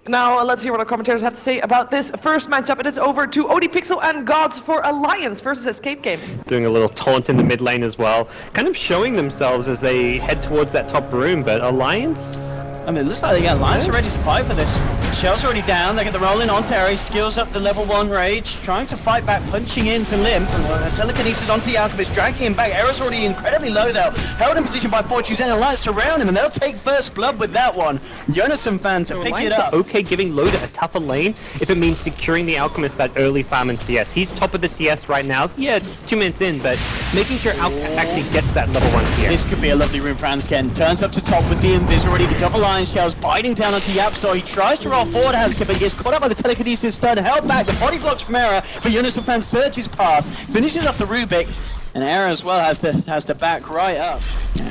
Now, let's hear what our commentators have to say about this first matchup. It is over to ODPixel and Gods for Alliance versus Escape Game. Doing a little taunt in the mid lane as well. Kind of showing themselves as they head towards that top room, but Alliance... I mean, it looks like they got Alliance already to fight for this. Shell's already down, they get the rolling on Terry, skills up the level 1 Rage, trying to fight back, punching into Limp, and telekinesis onto the Alchemist, dragging him back. Error's already incredibly low though, held in position by Fortunes and Alliance surround him, and they'll take first blood with that one. Jonathan fan to pick it up. Okay, giving Loader a tougher lane if it means securing the Alchemist that early farm in CS. He's top of the CS right now, yeah, 2 minutes in, but making sure Alch actually gets that level 1 CS. This could be a lovely room for Hansken. Turns up to top with the Invis already, the double Iron Shells biting down onto Yapstar. He tries to roll forward, Hansken, but he gets caught up by the telekinesis stun, held back, the body blocks from Error, but Jonathan fan surges past, finishes off the Rubik, and Error as well has to back right up.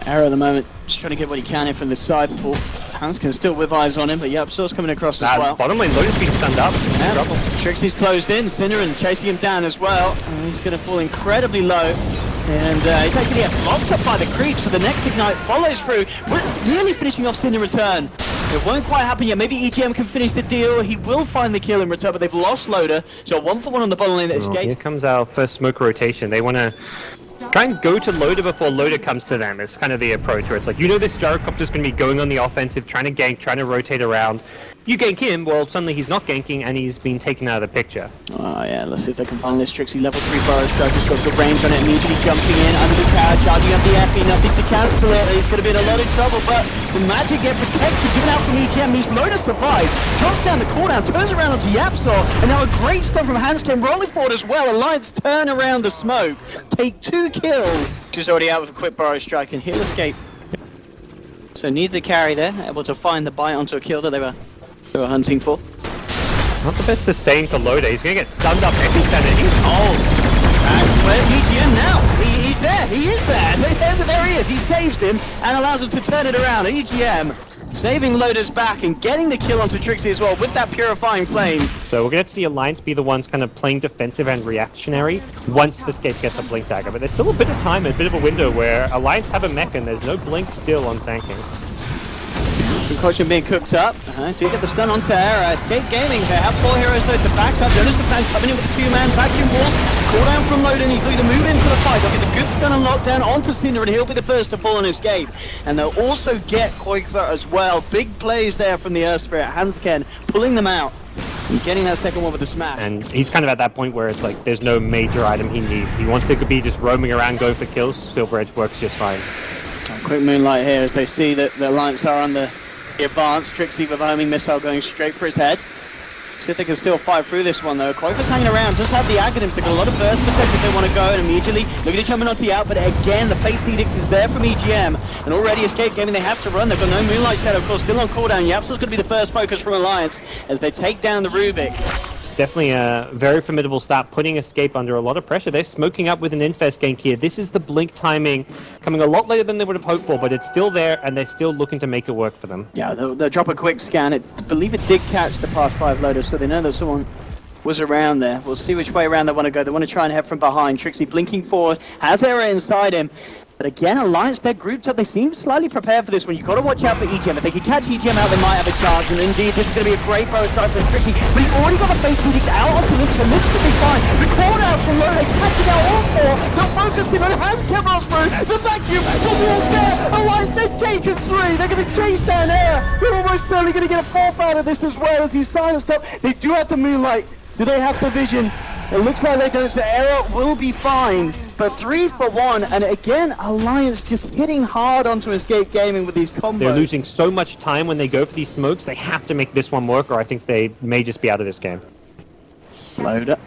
Error at the moment just trying to get what he can in from the side pull. Hansken's still with eyes on him, but Yapstar's coming across as well. Bottom lane, Loader's being stunned up. Trouble. Trixie's closed in, Cinneren chasing him down as well, and he's going to fall incredibly low. And he's actually blocked up by the creep, so the next Ignite follows through. We're nearly finishing off Sin in return. It won't quite happen yet. Maybe EGM can finish the deal. He will find the kill in return, but they've lost Loader. So 1-for-1 on the bottom lane that escaped. Here comes our first smoke rotation. They want to try and go to Loader before Loader comes to them. It's kind of the approach where it's like, you know this Gyrocopter's going to be going on the offensive, trying to gank, trying to rotate around. You gank him, well, suddenly he's not ganking and he's been taken out of the picture. Oh yeah, let's see if they can find this Trixie level 3 Burrow Strike. He's got good range on it, immediately jumping in under the tower, charging up the FE, nothing to cancel it. He's going to be in a lot of trouble, but the magic get protected, given out from EGM, means Loader survives, drops down the cooldown, turns around onto Yapstar, and now a great stun from Hansken, rolling forward as well. Alliance turn around the smoke, take 2 kills. She's already out with a quick Burrow Strike, and he'll escape. So neither carry there, able to find the bite onto a kill that they were hunting for. Not the best sustain for Loader. He's going to get stunned up every center. He's old. Where's EGM now? He's there. He is there. There he is. He saves him and allows him to turn it around. EGM saving Loader's back and getting the kill onto Trixie as well with that Purifying Flames. So we're going to see Alliance be the ones kind of playing defensive and reactionary once Escape gets the Blink Dagger. But there's still a bit of time and a bit of a window where Alliance have a mech and there's no Blink still on Sanking. Concussion being cooked up. Do get the stun on Terra. Escape Gaming. They have 4 heroes though to back up. Jonas the fan coming in with a 2-man vacuum wall. Cooldown from Loader. He's going to move into the fight. They'll get the good stun and lockdown onto Cinder, and he'll be the first to fall on Escape. And they'll also get Koikva as well. Big plays there from the Earth Spirit. Hansken pulling them out and getting that second one with a smash. And he's kind of at that point where it's like there's no major item he needs. He wants it to be just roaming around going for kills. Silver Edge works just fine. Quick Moonlight here as they see that the Alliance are on the advance. Trixie with a homing missile going straight for his head. See if they can still fight through this one though. Koifa's hanging around, just have the Aghanims. They've got a lot of burst potential if they want to go, and immediately look at it jumping onto the out, but again the Face Edict is there from EGM, and already Escape Gaming, they have to run. They've got no Moonlight Shadow, of course, still on cooldown. Yapstar's going to be the first focus from Alliance as they take down the Rubik. It's definitely a very formidable start, putting Escape under a lot of pressure. They're smoking up with an Infest gank here. This is the Blink timing coming a lot later than they would have hoped for, but it's still there and they're still looking to make it work for them. Yeah, they'll drop a quick scan. I believe it did catch the past 5 loaders, so they know that someone was around there. We'll see which way around they want to go. They want to try and head from behind. Trixie blinking forward, has Error inside him. But again, Alliance, they're grouped up. They seem slightly prepared for this one. You've got to watch out for EGM. If they can catch EGM out, they might have a chance. And indeed, this is going to be a great Burrow Strike for Trixie. But he's already got the Face Edict out onto Lynch, and Lynch should be fine. The call out from Loader, catching out all 4. The focus team has Kevros through. The vacuum, the wall's there. Alliance, they've taken 3. They're going to chase down Error. They're almost certainly going to get a 4th out of this as well as he's silenced up. They do have the Moonlight. Do they have the vision? It looks like they don't, so Error will be fine. But 3 for 1, and again, Alliance just hitting hard onto Escape Gaming with these combos. They're losing so much time when they go for these smokes. They have to make this one work, or I think they may just be out of this game. Loader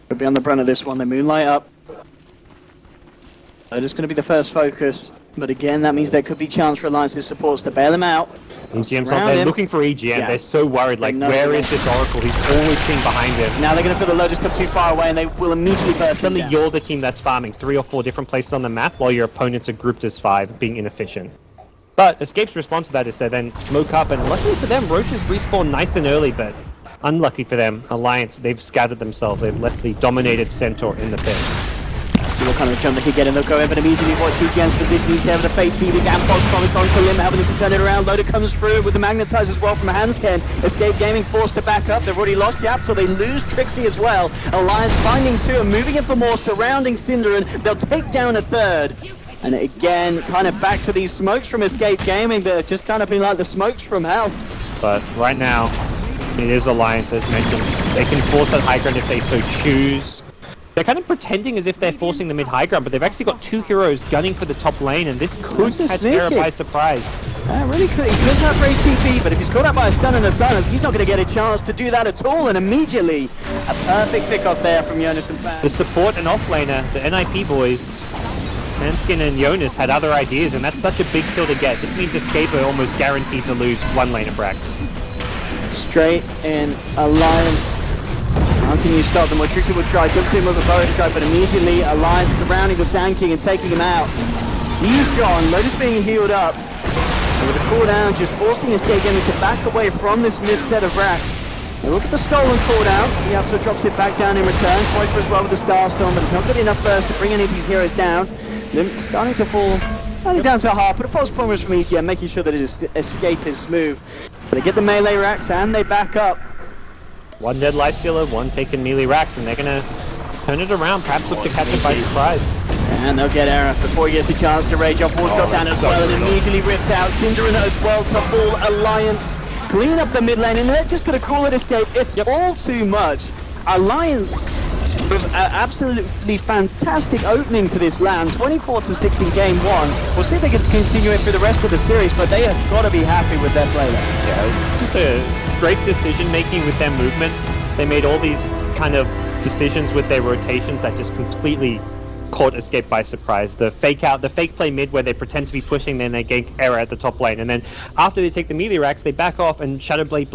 could be on the brunt of this one. They Moonlight up. Loader's going to be the first focus, but again, that means there could be chance for Alliance's supports to bail him out. EGM's up there looking for EGM. Yeah. They're so worried, like, where is this Oracle? He's always seen behind him. Now they're going to feel the Loader's come too far away, and they will immediately burst. Suddenly you're the team that's farming 3 or 4 different places on the map, while your opponents are grouped as 5, being inefficient. But Escape's response to that is to then smoke up, and luckily for them, Roaches respawn nice and early, but unlucky for them, Alliance, they've scattered themselves. They've left the dominated Centaur in the pit. see what kind of jump they can get, and they'll go in, but immediately watch BGM's position. He's there with the Fate Feeding, and Pudge promised onto Limb, helping him to turn it around. Loader comes through with the Magnetize as well from Hansken. Escape Gaming forced to back up. They've already lost Yap, so they lose Trixie as well. Alliance finding two and moving in for more, surrounding Cinder, and they'll take down a third. And again, kind of back to these smokes from Escape Gaming. They're just kind of been like the smokes from hell. But right now, it is Alliance, as mentioned. They can force that high ground if they so choose. They're kind of pretending as if they're forcing the mid-high ground, but they've actually got two heroes gunning for the top lane, and this could catch Era by surprise. Really could. He does have raise TP, but if he's caught out by a stun and a silence, he's not going to get a chance to do that at all, and immediately, a perfect pick-off there from Jonas and Fan. The support and off-laner, the NIP boys, Hansken and Jonas had other ideas, and that's such a big kill to get. This means Escape are almost guaranteed to lose one lane of Brax. Straight in Alliance. How can you stop them? Well, Trixie will try, jumps in with a bow strike, but immediately Alliance surrounding the Sand King and taking him out. He's gone, Lotus being healed up. And with a cooldown, just forcing Escape Gaming to back away from this mid set of racks. Now look at the stolen cooldown. He also drops it back down in return. Quite as well with the Starstorm, but it's not good enough first to bring any of these heroes down. Limp starting to fall, I think down to half, but a false promise from EGM, making sure that his escape is smooth. But they get the melee racks and they back up. One dead lifestealer, one taking melee racks, and they're gonna turn it around, perhaps look to catch it by surprise. And they'll get Era before he gets the chance to rage off. Wall's dropped down as well, and immediately ripped out. Cinder as well to full Alliance. Clean up the mid lane, and they're just gonna call it escape. It's all too much. Alliance with an absolutely fantastic opening to this land, 24-6 in game one. We'll see if they can continue it through the rest of the series, but they have got to be happy with their play there. Yeah, it's just a great decision making with their movements. They made all these kind of decisions with their rotations that just completely caught Escape by surprise. The fake play mid where they pretend to be pushing, then they gank Era at the top lane, and then after they take the melee racks, they back off and Shadowblade